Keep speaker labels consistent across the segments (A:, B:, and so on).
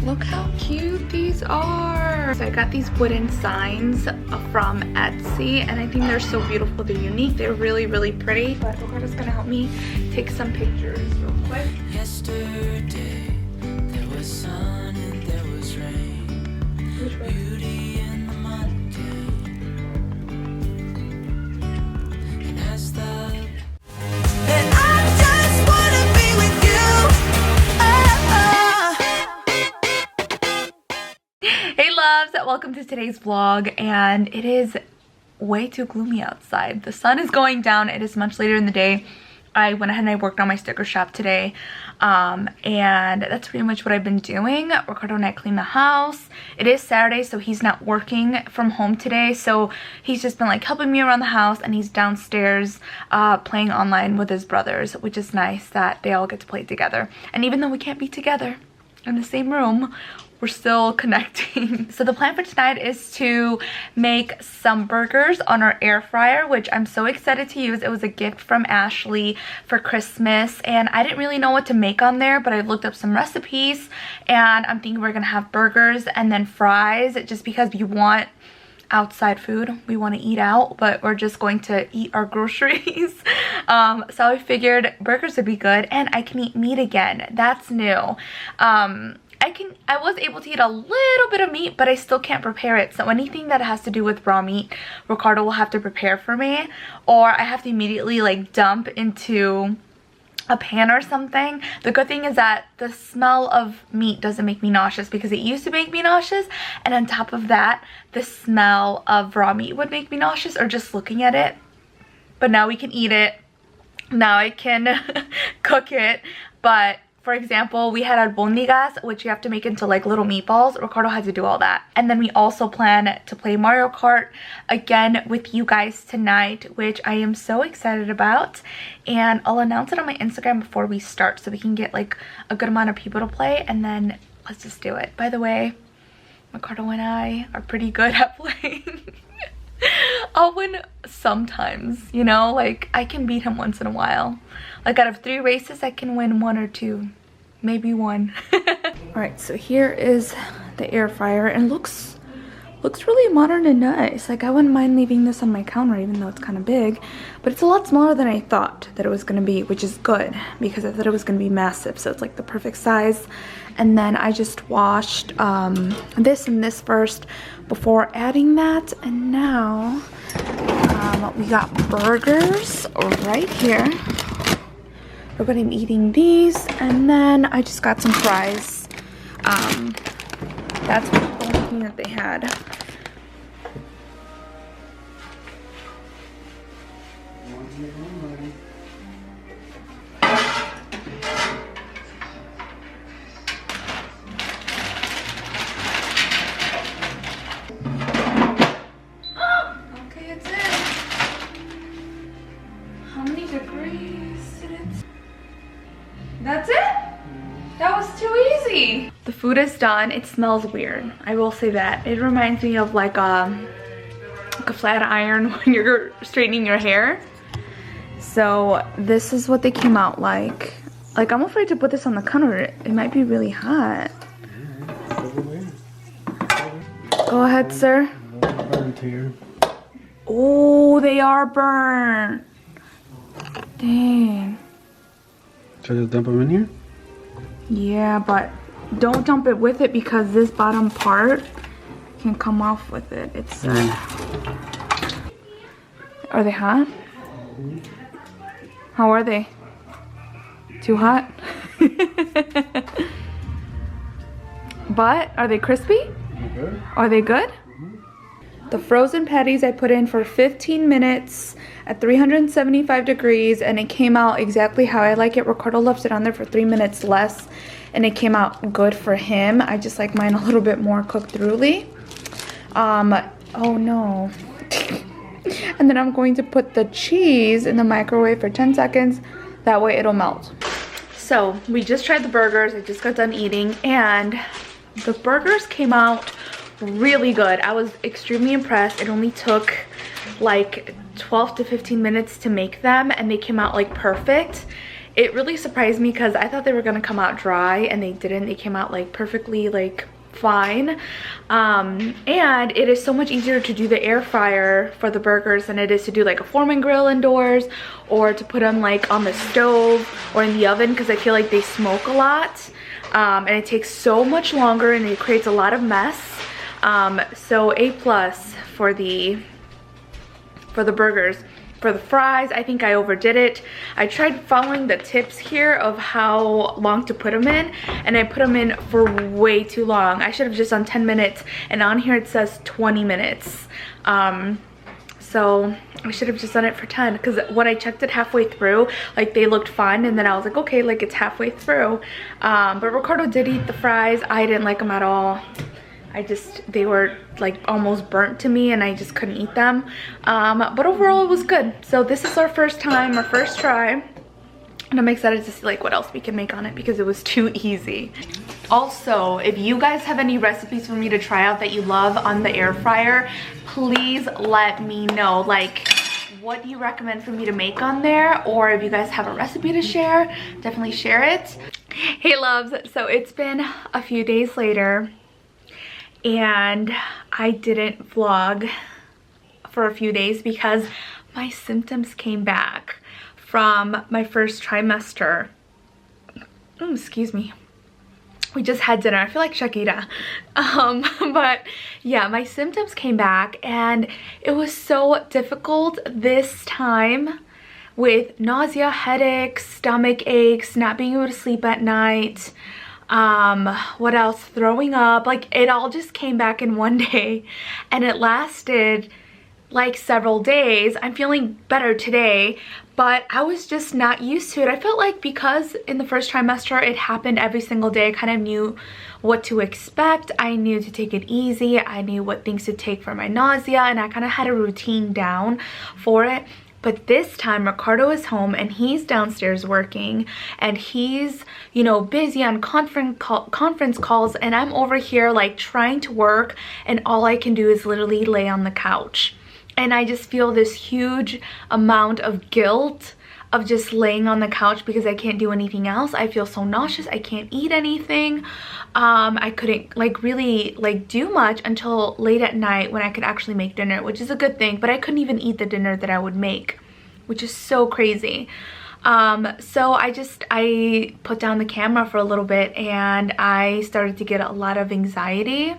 A: Look how cute these are. So I got these wooden signs from Etsy, and I think they're so beautiful. They're unique. They're really, really pretty. But Ricardo's gonna help me take some pictures real quick.
B: Yesterday, there was sun and there was rain. Beauty in the mundane. And as the that I just wanna be with you.
A: Hey loves, welcome to today's vlog, and it is way too gloomy outside. The sun is going down. It is much later in the day. I went ahead and I worked on my sticker shop today, and that's pretty much what I've been doing. Ricardo and I cleaned the house. It is Saturday, so he's not working from home today, so he's just been like helping me around the house, and he's downstairs playing online with his brothers, which is nice that they all get to play together. And even though we can't be together in the same room, we're still connecting. So the plan for tonight is to make some burgers on our air fryer, which I'm so excited to use. It was a gift from Ashley for Christmas, and I didn't really know what to make on there, but I looked up some recipes, and I'm thinking we're gonna have burgers and then fries, just because we want outside food. We want to eat out, but we're just going to eat our groceries. So I figured burgers would be good, and I can eat meat again. That's new. I was able to eat a little bit of meat, but I still can't prepare it. So anything that has to do with raw meat, Ricardo will have to prepare for me, or I have to immediately like dump into a pan or something. The good thing is that the smell of meat doesn't make me nauseous, because it used to make me nauseous, and on top of that, the smell of raw meat would make me nauseous, or just looking at it. But now we can eat it. Now I can cook it. But for example, we had albóndigas, which you have to make into like little meatballs. Ricardo had to do all that. And then we also plan to play Mario Kart again with you guys tonight, which I am so excited about. And I'll announce it on my Instagram before we start, so we can get like a good amount of people to play, and then let's just do it. By the way, Ricardo and I are pretty good at playing. I'll win sometimes, you know, like I can beat him once in a while. Like out of 3 races, I can win 1 or 2, maybe 1. Alright, so here is the air fryer, and looks really modern and nice. Like I wouldn't mind leaving this on my counter, even though it's kind of big, but it's a lot smaller than I thought that it was going to be, which is good, because I thought it was going to be massive. So it's like the perfect size. And then I just washed this and this first before adding that, and now we got burgers right here. We're going to be eating these, and then I just got some fries. That's the only thing that they had. Okay, it's in. How many degrees did it? That's it? That was too easy. The food is done. It smells weird, I will say that. It reminds me of like a flat iron when you're straightening your hair. So this is what they came out like. Like I'm afraid to put this on the counter. It might be really hot. Go ahead, sir. Oh, they are burnt. Dang.
C: Should I just dump them in here?
A: Yeah, but don't dump it with it, because this bottom part can come off with it. It's Are they hot? How are they? Too hot? But are they crispy?
C: Okay.
A: Are they good? The frozen patties I put in for 15 minutes at 375 degrees, and it came out exactly how I like it. Ricardo left it on there for 3 minutes less, and it came out good for him. I just like mine a little bit more cooked throughly. Oh no. And then I'm going to put the cheese in the microwave for 10 seconds. That way it'll melt. So we just tried the burgers. I just got done eating, and the burgers came out really good. I was extremely impressed. It only took like 12 to 15 minutes to make them, and they came out like perfect. it really surprised me because I thought they were gonna come out dry, and they didn't. They came out like perfectly like fine. And it is so much easier to do the air fryer for the burgers than it is to do like a Foreman grill indoors, or to put them like on the stove or in the oven, because I feel like they smoke a lot, and it takes so much longer and it creates a lot of mess. So A+ for the burgers. For the fries, I think I overdid it. I tried following the tips here of how long to put them in, and I put them in for way too long. I should have just done 10 minutes, and on here it says 20 minutes. So I should have just done it for 10, because when I checked it halfway through, like they looked fine, and then I was like, okay, like it's halfway through. But Ricardo did eat the fries. I didn't like them at all. They were like almost burnt to me, and I just couldn't eat them. But overall it was good. So this is our first time, our first try, and I'm excited to see like what else we can make on it, because it was too easy. Also, if you guys have any recipes for me to try out that you love on the air fryer, please let me know. Like, what do you recommend for me to make on there? Or if you guys have a recipe to share, definitely share it. Hey loves, so it's been a few days later, and I didn't vlog for a few days because my symptoms came back from my first trimester. Excuse me. We just had dinner. I feel like Shakira. But yeah, my symptoms came back, and it was so difficult this time with nausea, headaches, stomach aches, not being able to sleep at night. What else? Throwing up. Like, it all just came back in one day, and it lasted like several days. I'm feeling better today, but I was just not used to it. I felt like because in the first trimester it happened every single day, I kind of knew what to expect. I knew to take it easy. I knew what things to take for my nausea, and I kind of had a routine down for it. But this time Ricardo is home, and he's downstairs working, and he's, you know, busy on conference calls, and I'm over here like trying to work, and all I can do is literally lay on the couch. And I just feel this huge amount of guilt of just laying on the couch because I can't do anything else. I feel so nauseous. I can't eat anything. I couldn't like really like do much until late at night when I could actually make dinner, which is a good thing, but I couldn't even eat the dinner that I would make, which is so crazy. So I put down the camera for a little bit, and I started to get a lot of anxiety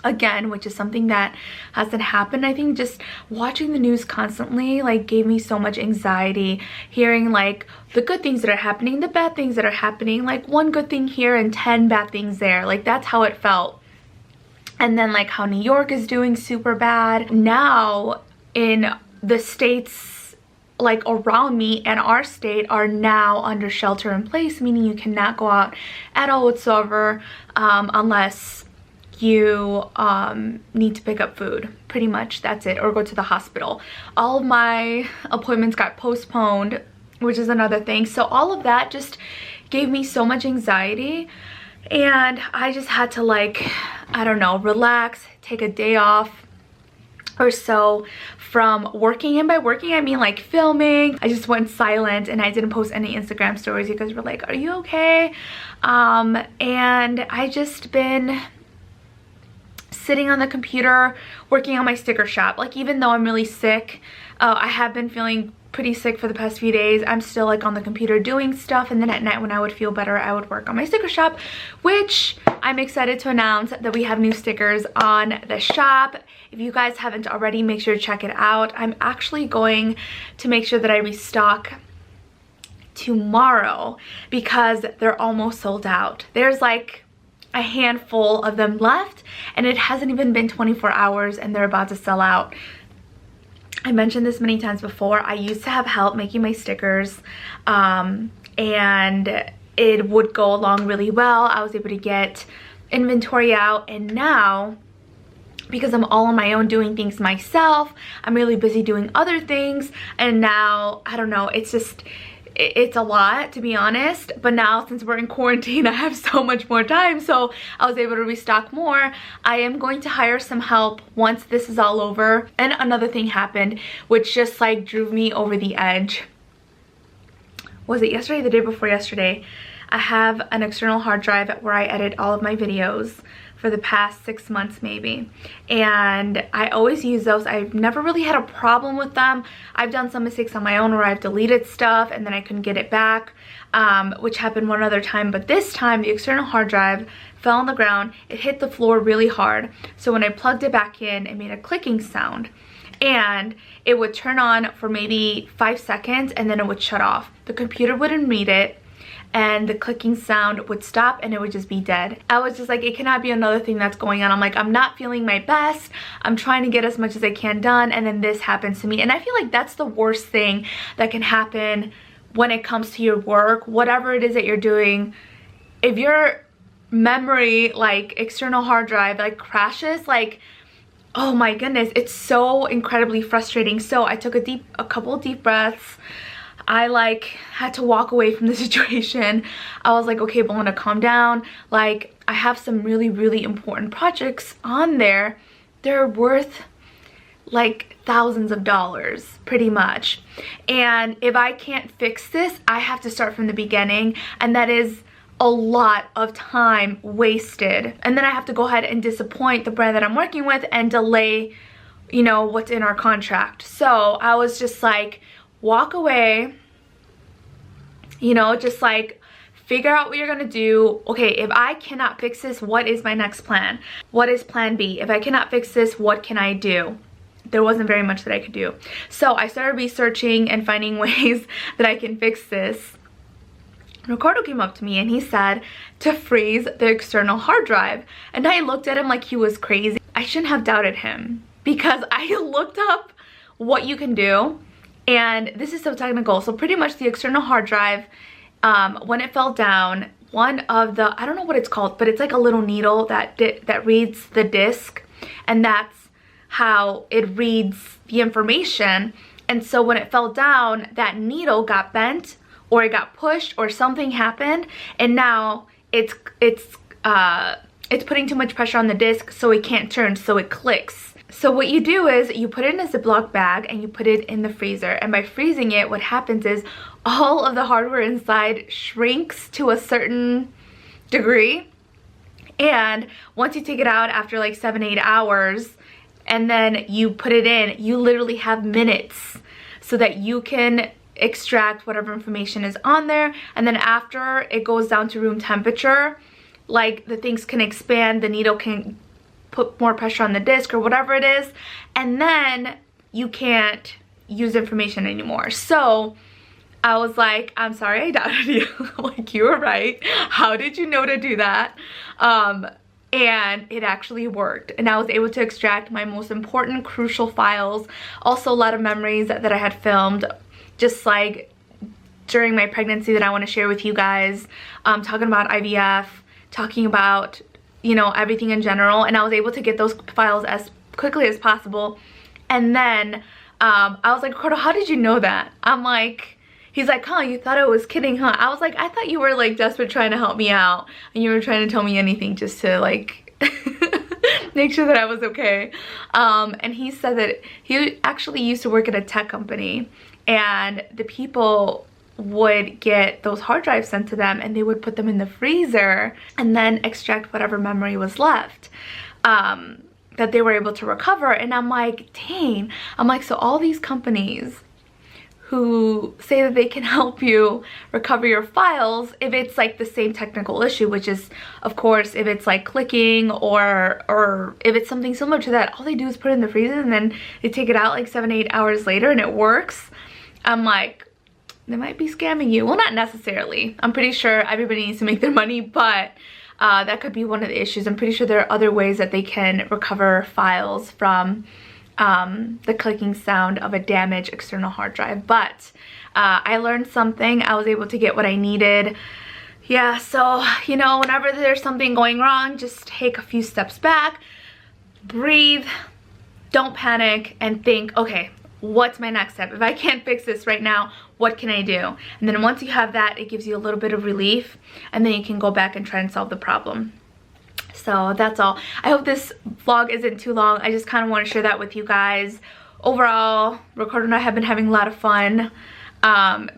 A: again, which is something that hasn't happened. I think just watching the news constantly like gave me so much anxiety, hearing like the good things that are happening, the bad things that are happening, like one good thing here and 10 bad things there. Like, that's how it felt. And then like how New York is doing super bad. Now in the states like around me and our state are now under shelter in place, meaning you cannot go out at all whatsoever, unless you need to pick up food. Pretty much that's it, or go to the hospital. All of my appointments got postponed, which is another thing. So all of that just gave me so much anxiety, and I just had to like, I don't know, relax, take a day off or so from working. And by working I mean like filming. I just went silent, and I didn't post any Instagram stories. You guys were like, are you okay? And I just been sitting on the computer working on my sticker shop. Like, even though I'm really sick, I have been feeling pretty sick for the past few days, I'm still like on the computer doing stuff, and then at night when I would feel better I would work on my sticker shop, which I'm excited to announce that we have new stickers on the shop. If you guys haven't already, make sure to check it out. I'm actually going to make sure that I restock tomorrow because they're almost sold out. There's like a handful of them left, and it hasn't even been 24 hours and they're about to sell out. I mentioned this many times before. I used to have help making my stickers, and it would go along really well. I was able to get inventory out, and now because I'm all on my own doing things myself, I'm really busy doing other things, and now I don't know, it's a lot, to be honest. But now since we're in quarantine I have so much more time, so I was able to restock more. I am going to hire some help once this is all over. And another thing happened which just like drove me over the edge, was it yesterday, the day before yesterday, I have an external hard drive where I edit all of my videos for the past 6 months maybe, and I always use those. I've never really had a problem with them. I've done some mistakes on my own where I've deleted stuff and then I couldn't get it back, which happened one other time, but this time the external hard drive fell on the ground. It hit the floor really hard, so when I plugged it back in, it made a clicking sound, and it would turn on for maybe 5 seconds and then it would shut off. The computer wouldn't read it, and the clicking sound would stop and it would just be dead. I was just like, it cannot be another thing that's going on. I'm like, I'm not feeling my best. I'm trying to get as much as I can done, and then this happens to me. And I feel like that's the worst thing that can happen when it comes to your work, whatever it is that you're doing. If your memory, like external hard drive, like crashes, like, oh my goodness, it's so incredibly frustrating. So I took a couple deep breaths. I like had to walk away from the situation. I was like, okay, Belinda, calm down. Like, I have some really, really important projects on there. They're worth like thousands of dollars pretty much. And if I can't fix this, I have to start from the beginning. And that is a lot of time wasted. And then I have to go ahead and disappoint the brand that I'm working with and delay, you know, what's in our contract. So I was just like, walk away, you know, just like figure out what you're gonna do. Okay, if I cannot fix this, what is my next plan? What is plan B? If I cannot fix this, what can I do? There wasn't very much that I could do. So I started researching and finding ways that I can fix this. Ricardo came up to me and he said to freeze the external hard drive. And I looked at him like he was crazy. I shouldn't have doubted him, because I looked up what you can do. And this is so technical. So pretty much the external hard drive, when it fell down, one of the, I don't know what it's called, but it's like a little needle that reads the disc, and that's how it reads the information. And so when it fell down, that needle got bent, or it got pushed, or something happened, and now it's putting too much pressure on the disc, so it can't turn, so it clicks. So what you do is you put it in a Ziploc bag and you put it in the freezer. And by freezing it, what happens is all of the hardware inside shrinks to a certain degree. And once you take it out after like 7-8 hours and then you put it in, you literally have minutes so that you can extract whatever information is on there. And then after it goes down to room temperature, like the things can expand, the needle can put more pressure on the disc or whatever it is, and then you can't use information anymore. So I was like, I'm sorry I doubted you. Like, you were right. How did you know to do that? And it actually worked, and I was able to extract my most important crucial files, also a lot of memories that I had filmed just like during my pregnancy that I want to share with you guys, talking about IVF, talking about, you know, everything in general. And I was able to get those files as quickly as possible. And then I was like, Ricardo, how did you know that? I'm like, he's like, huh, you thought I was kidding, huh? I was like, I thought you were like desperate trying to help me out, and you were trying to tell me anything just to like make sure that I was okay. And he said that he actually used to work at a tech company, and the people would get those hard drives sent to them, and they would put them in the freezer and then extract whatever memory was left that they were able to recover. And I'm like, dang. I'm like, so all these companies who say that they can help you recover your files, if it's like the same technical issue, which is, of course, if it's like clicking or if it's something similar to that, all they do is put it in the freezer and then they take it out like 7-8 hours later and it works. I'm like, they might be scamming you. Well, not necessarily. I'm pretty sure everybody needs to make their money, but that could be one of the issues. I'm pretty sure there are other ways that they can recover files from the clicking sound of a damaged external hard drive. But I learned something. I was able to get what I needed. Yeah, so, you know, whenever there's something going wrong, just take a few steps back, breathe, don't panic, and think, okay, what's my next step? If I can't fix this right now, what can I do? And then once you have that, it gives you a little bit of relief, and then you can go back and try and solve the problem. So that's all. I hope this vlog isn't too long. I just kind of want to share that with you guys. Overall, Ricardo and I have been having a lot of fun.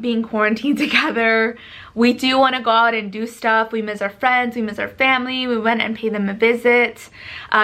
A: being quarantined together. We do want to go out and do stuff. We miss our friends, we miss our family. We went and paid them a visit.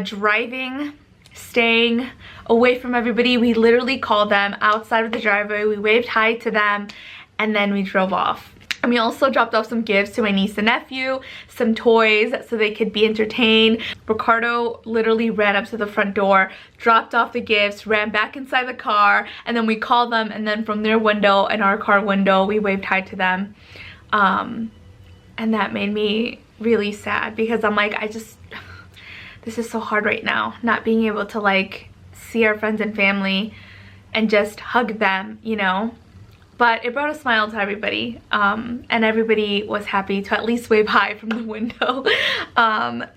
A: Driving, staying away from everybody. We literally called them outside of the driveway. We waved hi to them and then we drove off. And we also dropped off some gifts to my niece and nephew, some toys so they could be entertained. Ricardo literally ran up to the front door, dropped off the gifts, ran back inside the car, and then we called them, and then from their window and our car window, we waved hi to them. And that made me really sad because I'm like, this is so hard right now, not being able to like see our friends and family and just hug them, you know. But it brought a smile to everybody, and everybody was happy to at least wave hi from the window.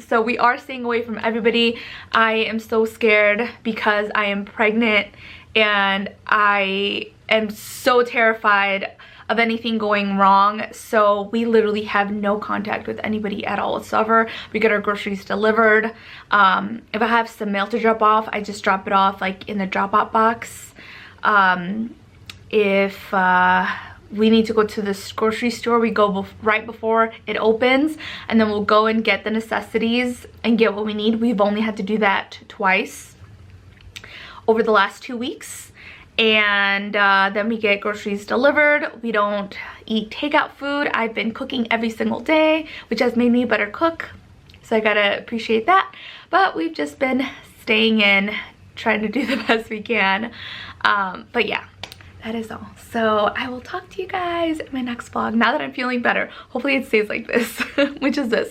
A: So we are staying away from everybody. I am so scared because I am pregnant and I am so terrified of anything going wrong. So we literally have no contact with anybody at all whatsoever. We get our groceries delivered. If I have some mail to drop off, I just drop it off like in the drop-off box. If we need to go to this grocery store, we go right before it opens, and then we'll go and get the necessities and get what we need. We've only had to do that twice over the last 2 weeks. And then we get groceries delivered. We don't eat takeout food. I've been cooking every single day, which has made me a better cook. So I gotta appreciate that. But we've just been staying in, trying to do the best we can. But yeah. That is all. So I will talk to you guys in my next vlog now that I'm feeling better. Hopefully it stays like this, which is this.